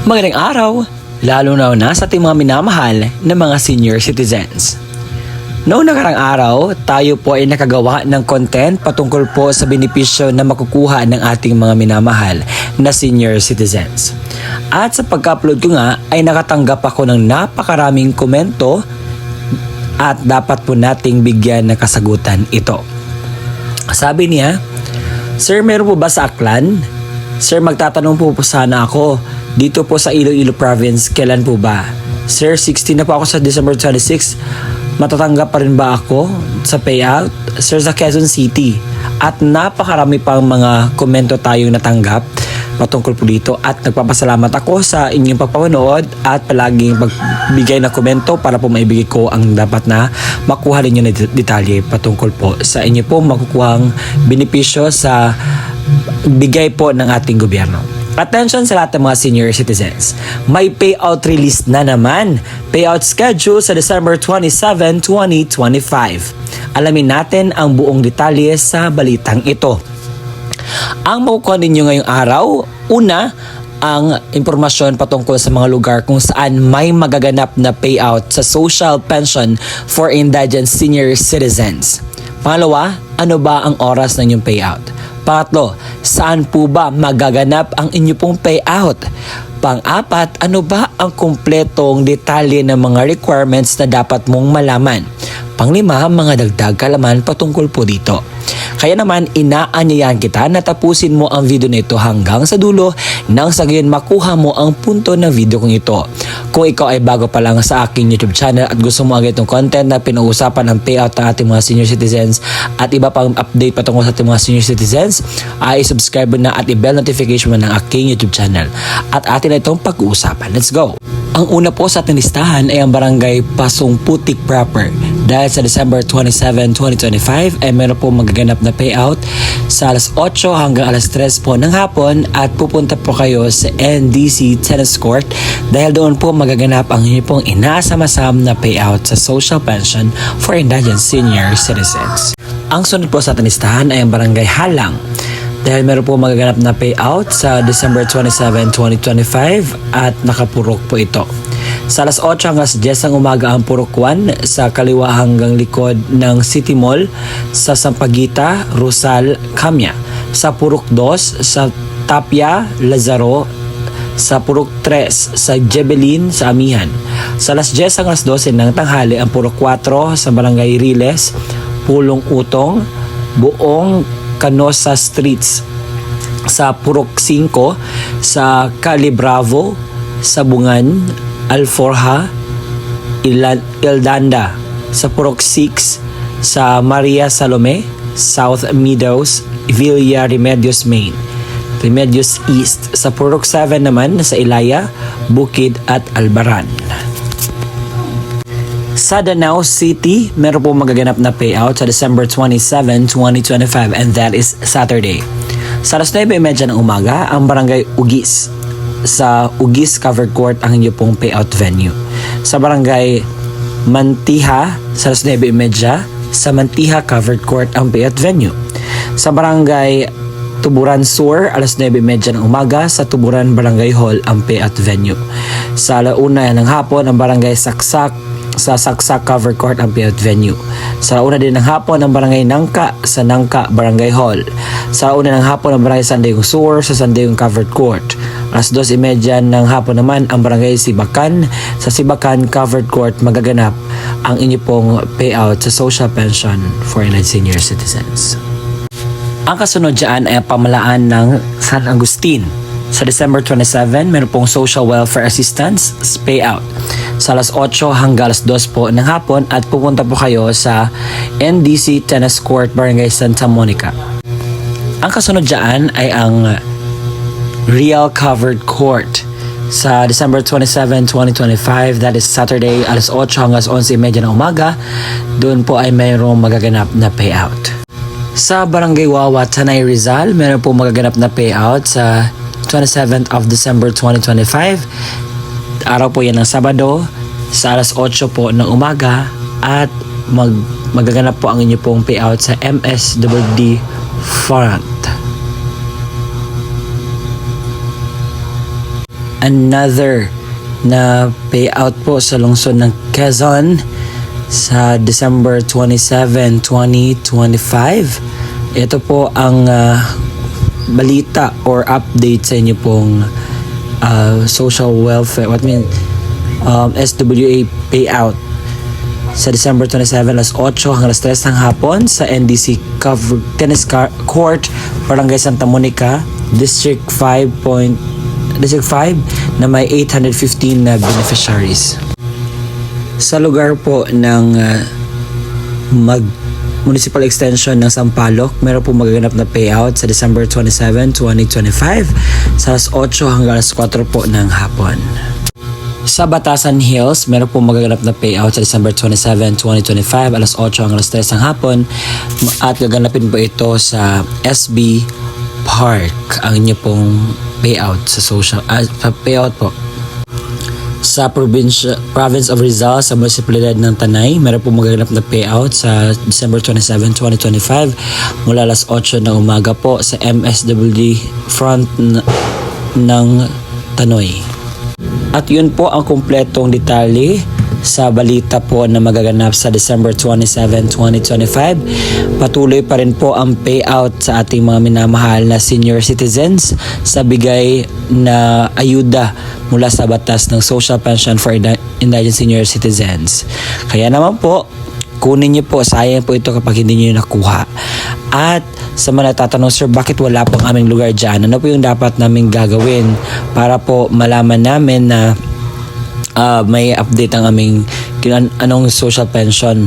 Magandang araw, lalo na sa ating mga minamahal na mga senior citizens. Noong nakarang araw, tayo po ay nakagawa ng content patungkol po sa benepisyo na makukuha ng ating mga minamahal na senior citizens. At sa pagka-upload ko nga ay nakatanggap ako ng napakaraming komento at dapat po nating bigyan ng kasagutan ito. Sabi niya, "Sir, meron po ba sa Aklan? Sir, magtatanong po sana ako. Dito po sa Iloilo Province, kailan po ba? Sir, 16 na po ako sa December 26. Matatanggap pa rin ba ako sa payout? Sir, sa Quezon City." At napakarami pang mga komento tayong natanggap patungkol po dito. At nagpapasalamat ako sa inyong pagpapanood at palaging pagbigay na komento para po maibigay ko ang dapat na makuha ninyo na detalye patungkol po sa inyo po makukuhang benepisyo sa bigay po ng ating gobyerno. Attention sa lahat ng mga senior citizens. May payout release na naman. Payout schedule sa December 27, 2025. Alamin natin ang buong detalye sa balitang ito. Ang makukuha ninyo ngayong araw, una, ang impormasyon patungkol sa mga lugar kung saan may magaganap na payout sa social pension for indigent senior citizens. Pangalawa, ano ba ang oras ng inyong payout? Pangatlo, saan po ba magaganap ang inyo pong payout? Pang-apat, ano ba ang kumpletong detalye ng mga requirements na dapat mong malaman? Panglima, mga dagdag kalaman patungkol po dito. Kaya naman, inaanyayahan kita na tapusin mo ang video na ito hanggang sa dulo nang sa gayon makuha mo ang punto ng video kong ito. Kung ikaw ay bago pa lang sa aking YouTube channel at gusto mo agad itong content na pinag-uusapan ang payout ng ating mga senior citizens at iba pang update patungkol sa ating mga senior citizens, ay subscribe mo na at i-bell notification mo ng aking YouTube channel. At atin na itong pag-uusapan. Let's go! Ang una po sa ating listahan ay ang barangay Pasong Putik proper. Dahil sa December 27, 2025 ay meron po magaganap na payout sa alas 8 hanggang alas 3 po ng hapon at pupunta po kayo sa NDC Tennis Court dahil doon po magaganap ang inyo pong inaasam-asam na payout sa social pension for indigent senior citizens. Ang sunod po sa ating listahan ay ang barangay Halang. Dahil meron po magaganap na payout sa December 27, 2025 at nakapurok po ito. Sa alas 8 hanggang 10 ang umaga ang Purok 1 sa kaliwa hanggang likod ng City Mall sa Sampaguita, Rosal, Kamya. Sa Purok 2 sa Tapia, Lazaro. Sa Purok 3 sa Jebelin sa Amihan. Sa alas 10 hanggang alas 12 ng tanghali ang Purok 4 sa Barangay Riles, Pulong Utong, Buong Canosa Streets. Sa Purok 5 sa Cali Bravo, Sabungan, Alforja, Ildanda. Sa Purok 6 sa Maria Salome, South Meadows, Villa Remedios Main. Remedios East. Sa Purok 7 naman sa Ilaya, Bukid at Albaran. Sa Danao City, meron po magaganap na payout sa December 27, 2025 and that is Saturday. Sa alas 9:30 ng umaga, ang barangay Ugis. Sa Ugis Covered Court ang inyo pong payout venue. Sa barangay Mantiha, sa alas 9:30, sa Mantiha Covered Court ang payout venue. Sa barangay Tuburan Sur, alas 9:30 ng umaga, sa Tuburan Barangay Hall ang payout venue. Sa alauna ng hapon, ang barangay Saksak, sa Saksak Covered Court ang payout venue. Sa una din ng hapon ang barangay Nangka sa Nangka Barangay Hall. Sa una ng hapon ang barangay Sandayong Sur sa Sandayong Covered Court. Alas 2:30 ng hapon naman ang barangay Sibakan sa Sibakan Covered Court magaganap ang inyo pong payout sa social pension for indigent senior citizens. Ang kasunod dyan ay ang pamalaan ng San Agustin. Sa December 27, meron pong social welfare assistance payout sa alas 8 hanggang alas 2 po ng hapon at pupunta po kayo sa NDC Tennis Court, Barangay Santa Monica. Ang kasunod dyan ay ang Real Covered Court sa December 27, 2025, that is Saturday, alas 8 hanggang alas 11:30 ng umaga. Doon po ay mayroong magaganap na payout. Sa Barangay Wawa, Tanay Rizal, meron po magaganap na payout sa 27th of December 2025. Araw po yan ng Sabado sa alas 8 po ng umaga at magaganap po ang inyo pong payout sa MSWD Front. another na payout po sa lungsod ng Quezon sa December 27, 2025. Ito po ang balita or update sa inyo pong social welfare, SWA payout sa December 27 alas 8 hanggang alas 3 ng hapon sa NDC Tennis Court, Barangay Santa Monica, District 5 na may 815 na beneficiaries. Sa lugar po ng Municipal Extension ng Sampaloc, meron po magaganap na payout sa December 27, 2025 sa alas 8 hanggang alas 4 po ng hapon. Sa Batasan Hills, meron po magaganap na payout sa December 27, 2025 alas 8 hanggang alas 3 ng hapon at gaganapin po ito sa SB Park ang inyo pong payout sa payout po. Sa Province of Rizal, sa munisipalidad ng Tanay, meron po magaganap na payout sa December 27, 2025 mula alas 8 ng umaga po sa MSWD front ng Tanoy. At yun po ang kumpletong detalye sa balita po na magaganap sa December 27, 2025. Patuloy pa rin po ang payout sa ating mga minamahal na senior citizens sa bigay na ayuda mula sa batas ng Social Pension for Indigent Senior Citizens. Kaya naman po, kunin niyo po, sayang po ito kapag hindi niyo nakuha. At sa mga natatanong, sir, bakit wala pong aming lugar dyan? Ano po yung dapat namin gagawin para po malaman namin na may update ang aming anong social pension?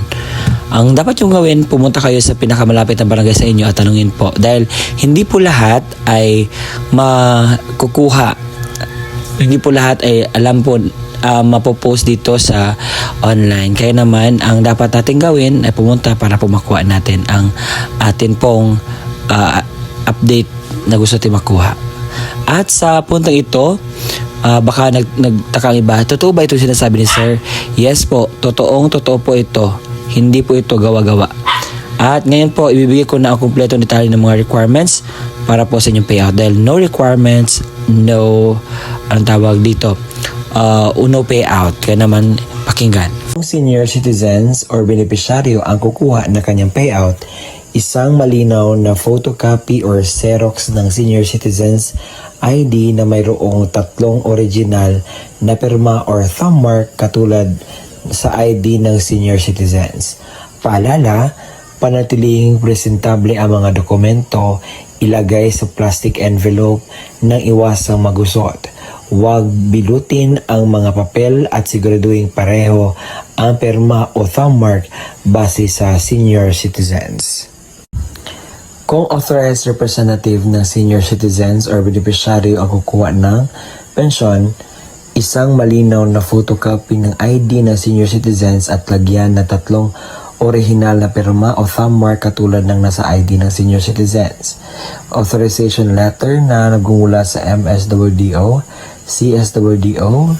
Ang dapat yung gawin, pumunta kayo sa pinakamalapit na barangay sa inyo at tanungin po. Dahil hindi po lahat ay makukuha. Hindi po lahat ay alam po mapopost dito sa online. Kaya naman, ang dapat natin gawin ay pumunta para po makuha natin ang atin pong update na gusto natin makuha. At sa puntang ito, baka nagtakang iba, totoo ba ito sinasabi ni sir? Yes po, totoo po ito. Hindi po ito gawa-gawa. At ngayon po, ibibigay ko na ang kumpletong detalye ng mga requirements para po sa inyong payout. Dahil no requirements, no, anong tawag dito, no payout. Kaya naman, pakinggan. Kung senior citizens or beneficiaryo ang kukuha na kanyang payout, isang malinaw na photocopy or Xerox ng senior citizens ID na mayroong 3 original na pirma or thumb mark katulad sa ID ng senior citizens. Paalala, panatiling presentable ang mga dokumento, ilagay sa plastic envelope nang iwasang magusot. Huwag bilutin ang mga papel at siguraduhin pareho ang pirma o thumb mark base sa senior citizens. Kung authorized representative ng senior citizens or beneficiary ang kukuha ng pensyon, isang malinaw na photocopy ng ID ng senior citizens at lagyan na 3 original na pirma o thumb mark katulad ng nasa ID ng senior citizens. Authorization letter na nagmumula sa MSWDO, CSWDO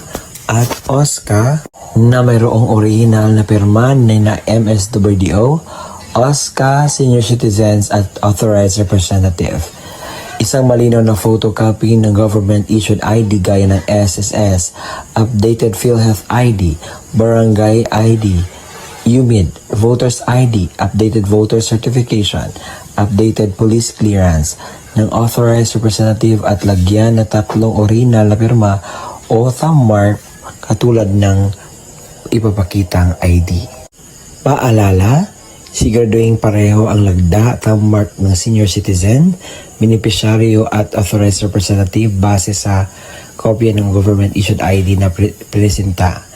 at OSCA na mayroong original na pirma na MSWDO, OSCA, senior citizens at authorized representative. Isang malinaw na photocopy ng government-issued ID gaya ng SSS, updated PhilHealth ID, Barangay ID, UMID, Voters ID, updated voter certification, updated police clearance ng authorized representative at lagyan na 3 original na pirma o thumb mark katulad ng ipapakitang ID. Paalala, siguraduhin pareho ang lagda at thumb mark ng senior citizen, beneficiaryo at authorized representative base sa kopya ng government-issued ID na presenta.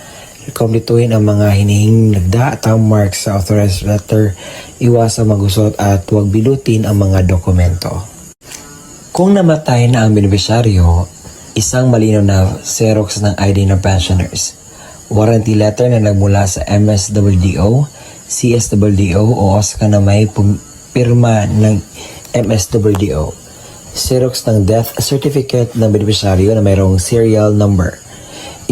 Komplituhin ang mga hinihinging lagda at thumb mark sa authorized letter, iwasang magusot at huwag bilutin ang mga dokumento. Kung namatay na ang beneficiaryo, isang malinaw na Xerox ng ID ng pensioners, warranty letter na nagmula sa MSWDO, CSWDO o OSCA na may pirma ng MSWDO. Xerox ng death certificate ng beneficiaryo na mayroong serial number.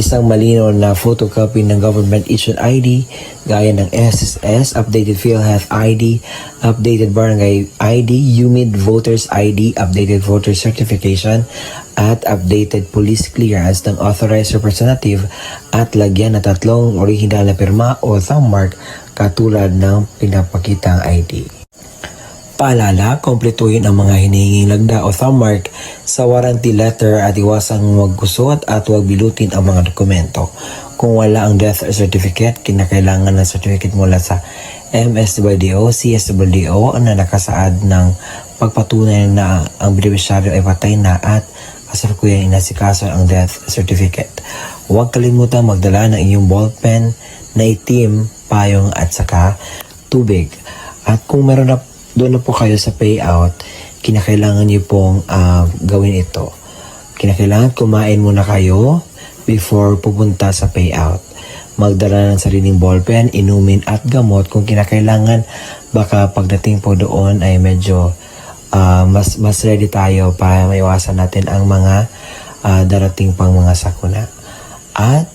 isang malinaw na photocopy ng government issued ID gaya ng SSS, updated PhilHealth ID, updated barangay ID, UMID voters ID, updated voter certification, at updated police clearance ng authorized representative at lagyan na 3 original na pirma o thumb mark katulad ng pinapakitang ID. Paalala, kompletuhin ang mga hinihinging lagda o thumb mark sa warranty letter at iwasang magkusot at huwag bilutin ang mga dokumento. Kung wala ang death certificate, kinakailangan ng certificate mula sa MSWDO, CSWDO na nakasaad ng pagpatunay na ang beneficiaryo ay patay na at kasalukuyang inasikaso ang death certificate. Huwag kalimutan magdala ng inyong ballpen na itim, payong at saka tubig. At kung meron na doon na po kayo sa payout, kinakailangan niyo pong gawin ito. Kinakailangan kumain muna kayo before pupunta sa payout. Magdala ng sariling ballpen, inumin at gamot kung kinakailangan. Baka pagdating po doon ay medyo mas ready tayo para maiwasan natin ang mga darating pang mga sakuna. At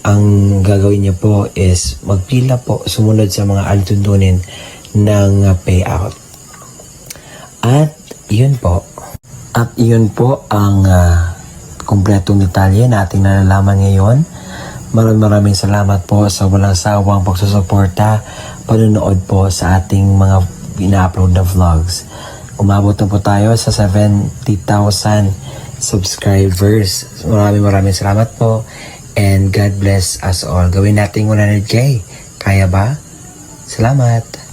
ang gagawin niyo po is magpila po, sumunod sa mga alituntunin ng payout. At yun po. At yun po ang kumpletong detalye na ating nalalaman ngayon. Maraming salamat po sa walang sawang pagsusuporta, panunood po sa ating mga ina-upload na vlogs. Umabot na po tayo sa 70,000 subscribers. Maraming salamat po and God bless us all. Gawin natin 100K. Kaya ba? Salamat!